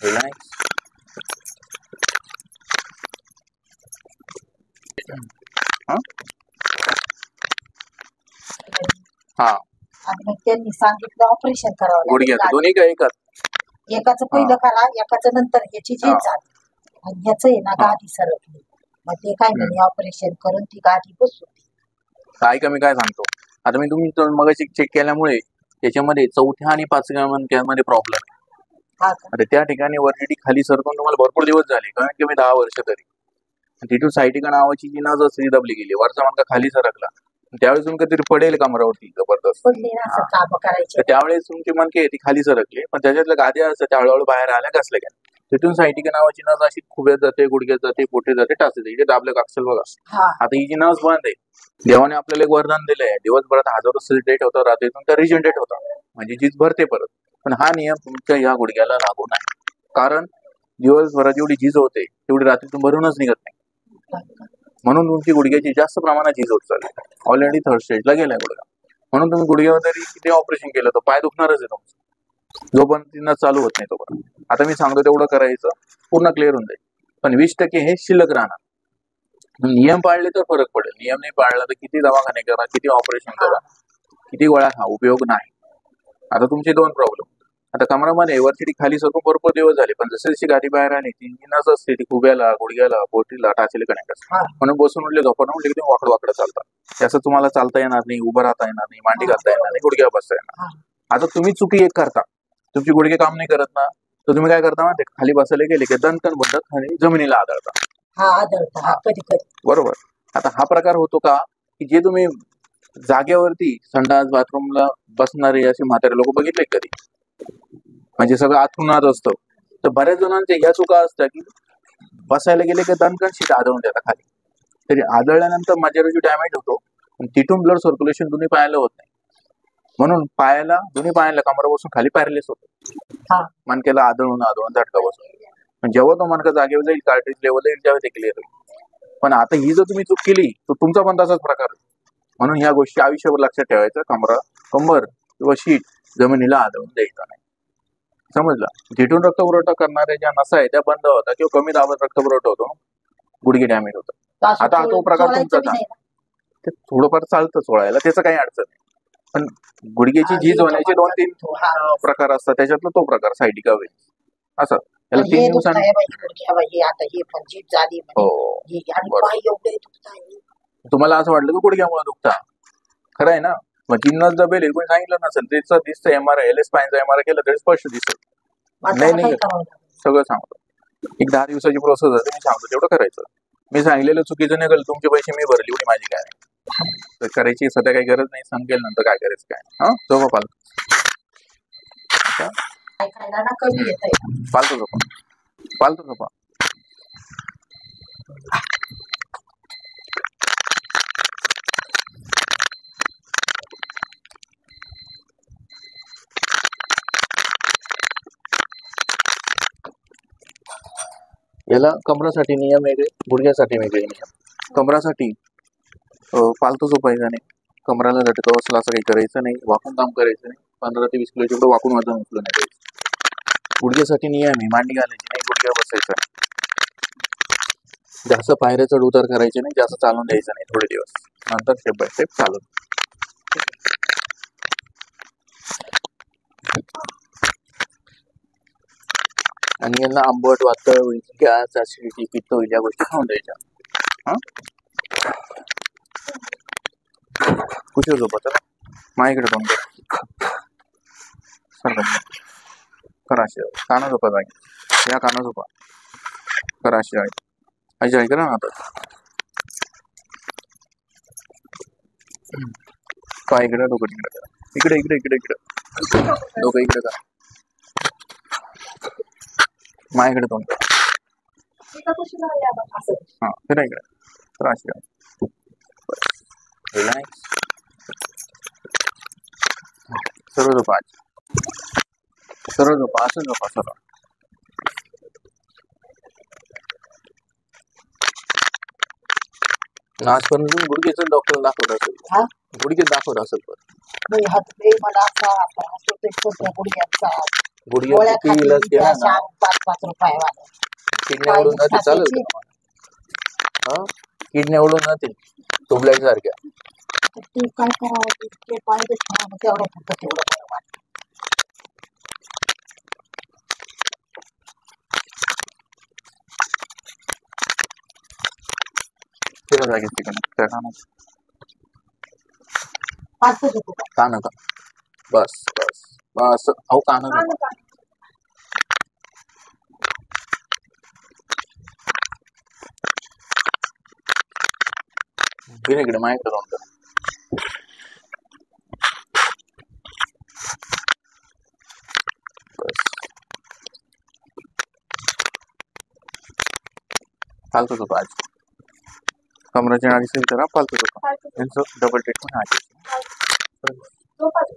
Relax. हा आणि मग त्यांनी सांगितलं ऑपरेशन करावं गुडघ्याचं लागेल. दोन्ही का एकच? एकाचं पहिलं करा, एकाचं नंतर याची झीज झाली आणि ह्याचं आहे ना गादी सरकली. मग ते काय म्हणे ऑपरेशन करून ती गादी बसवली. काय का मी काय सांगतो, आता मी तुम्ही मगाशी चेक केल्यामुळे त्याच्यामध्ये 4थ्या आणि 5व्या मणक्यामध्ये प्रॉब्लेम आहे. हा का? आता त्या ठिकाणी वरती खाली सरकून तुम्हाला भरपूर दिवस झाले, कारण की मी 10 वर्ष तरी तिथून सायटिका नावाची जी नस असते ती दबली गेली, वरचा मणका खाली सरकला. त्यावेळेस तुमचं कधी पडेल कमरावरती जबरदस्त, पडली ना असं काम करायचे. तर त्यावेळेस तुमची मणके ती खाली सरकली, पण त्याच्यातल्या गाद्या असतात त्या हळूहळू बाहेर आल्या कसल्या काय. तिथून सायटिका नावाची नस अशी खुब्यात जाते, गुडघ्यात जाते, पोटे जाते, टाचते. इथे दाबलं अक्षल बघा. आता ही जी नस बंद आहे, देवाने आपल्याला एक वरदान दिलंय, दिवसभरात हजारो सेल डेट होतं, रात्रीतून त्या रिजनरेट होतं, म्हणजे जीज भरते परत. पण हा नियम तुमच्या या गुडघ्याला लागू नाही, कारण दिवसभरात जेवढी झीज होते तेवढी रात्रीतून भरूनच निघत नाही. म्हणून तुमची गुडघ्याची जास्त प्रमाणात झीज होत चालली, ऑलरेडी थर्ड स्टेजला गेलाय गुडघा. म्हणून तुम्ही गुडघ्यावर जरी किती ऑपरेशन केलं तर पाय दुखणारच आहे तुमचं, जोपर्यंत तिनं चालू होत नाही तोपर्यंत. आता मी सांगतो तेवढं करायचं, पूर्ण क्लिअर होऊन जाईल. पण 20% हे शिल्लक राहणार. नियम पाळले तर फरक पडेल, नियम नाही पाळला तर किती दवाखाने करा, किती ऑपरेशन करा, किती गोळ्या खा, उपयोग नाही. आता तुमचे 2 प्रॉब्लेम. आता कमरामध्ये वरती खाली सरकून भरपूर दिवस झाले, पण जशी जशी गादी बाहेर आली ती नस असते ती खुब्याला, गुडघ्याला, पोटीला, टाचेला कनेक्ट असते. म्हणून बसून उठले, झोपून उठले की वाकडं वाकडं चालतात. त्याचं तुम्हाला चालता येणार नाही, उभं राहता येणार नाही, मांडी घालता येणार नाही, गुडघ्या बसता येणार. आता तुम्ही चुकी एक करता, तुमची गुडघे काम नाही करत ना, तर तुम्ही काय करता माहिती, खाली बसायला गेले की दणकन बनतात आणि जमिनीला आदळतात. बरोबर. आता हा प्रकार होतो का, की जे तुम्ही जागेवरती संडास बाथरूमला बसणारे असे म्हातारे लोक बघितले कधी, म्हणजे सगळं आतून आत असतं, तर बऱ्याच जणांच्या ह्या चुका असतात की बसायला गेले की दणकन शीट आदळून देतात खाली. तरी आदळल्यानंतर मजेरोजी डॅमेज होतो, पण तिथून ब्लड सर्क्युलेशन दोन्ही पायाला होत नाही. म्हणून दोन्ही पायाला कमरापासून खाली पॅरलेस होतो, मणक्याला आदळून आदळून झटका बसून. पण जेव्हा तो मणका जागेवर जाईल, कार्ट्रिज लेवल येईल, त्यावेळी ते क्लिअर होईल. पण आता ही जर तुम्ही चूक केली तर तुमचा पण तसाच प्रकार होईल. म्हणून ह्या गोष्टी आयुष्यभर लक्षात ठेवायचं, कंबर किंवा शीट जमिनीला आदळून द्यायचं नाही. समजलं? जिथून रक्तपुरवठा करणाऱ्या ज्या नसा आहे त्या बंद होतात किंवा कमी दाबात रक्तपुरवठा होतो, गुडघे डॅमेज होतात. आता तो प्रकार तुमचा ते थोडंफार चालतं चोळायला, त्याचं काही अडचण नाही. पण गुडघ्याची झीज होण्याचे 2-3 प्रकार असतात, त्याच्यातला तो प्रकार सायटिका वेन्स असं. त्याला 3 दिवसांनी तुम्हाला असं वाटलं की गुडघ्यामुळे दुखता, खरं आहे ना. मग ती नस दबेल, कोणी सांगितलं नसेल, त्याचं दिसतं MRI, LS स्पाईनचा MRI केलं तरी स्पष्ट दिसेल. नाही सगळं सांगतो. एक 10 दिवसाची प्रोसेस आहे, मी सांगतो तेवढं करायचं. मी सांगितलेलं चुकीचं नाही, तुमचे पैसे मी भरले, एवढी माझी काय तर करायची सध्या काही गरज नाही, सांगेल नंतर काय करायचं काय. झोपा फालतू झोपा. याला कमरासाठी नियम वेगळे, गुडघ्यासाठी वेगळे नियम. कमरासाठी फालतू झोपायचं नाही, कमराला झटका बसला असं काही करायचं नाही, वाकून काम करायचं नाही, 15 ते 20 किलो जेवढं वाकून वजन उचलून नाही द्यायचं. गुडघ्यासाठी नियम आहे, मांडी घालायची नाही, गुडघ्या बसायचं नाही, जास्त पायऱ्या चढ उतार करायचे नाही, जास्त चालून द्यायचं नाही थोडे दिवस, नंतर स्टेप बाय स्टेप चालून. आणि यांना आंबट, वातळ होईल, गॅस, ऍसिडिटी, पित्त होईल, या गोष्टी खाऊन द्यायच्या. कुठे झोपा, चला माझ्याकडे दोन सर कराशी काना झोपा जागी, या काना झोपा कराशी आहे अशी आहे करा ना. आता पाय इकडे, डोकं तिकडे करा, इकडे इकडे इकडे इकडे, डोकं इकडे करा, माझ्याकडे दोन करा, हा फिरा इकडे कराशी आहे. रिलॅक्स, सरळ झोपा, सरळ झोपा, असं झोपा सरळ. आजपर्यंत गुडघेच डॉक्टर दाखवत असेल, गुडघे दाखवत असेल, पण गुडघ्यात गोळ्या दुखी खाते लस त्या केला ना 4-5 रुपयावाल्या किडनी ओढून जाते चालेल त्याची का तुम्हाला? किडनी ओढून जाते ट्यूबलाईट सारख्या. ते काय करावं ते पाहिजे तेवढं फक्त तेवढं बरं वाटतं. फिरा जागेच तिकडे त्या फारसं घेतो का? कान का बस बस बस अहो कान फिर इकडे माहिती करून बस फालतू होतो आज कमराच्या आधी सेल करा फालतू होतो यांचं डबल ट्रीटमेंट आज झोपायचं.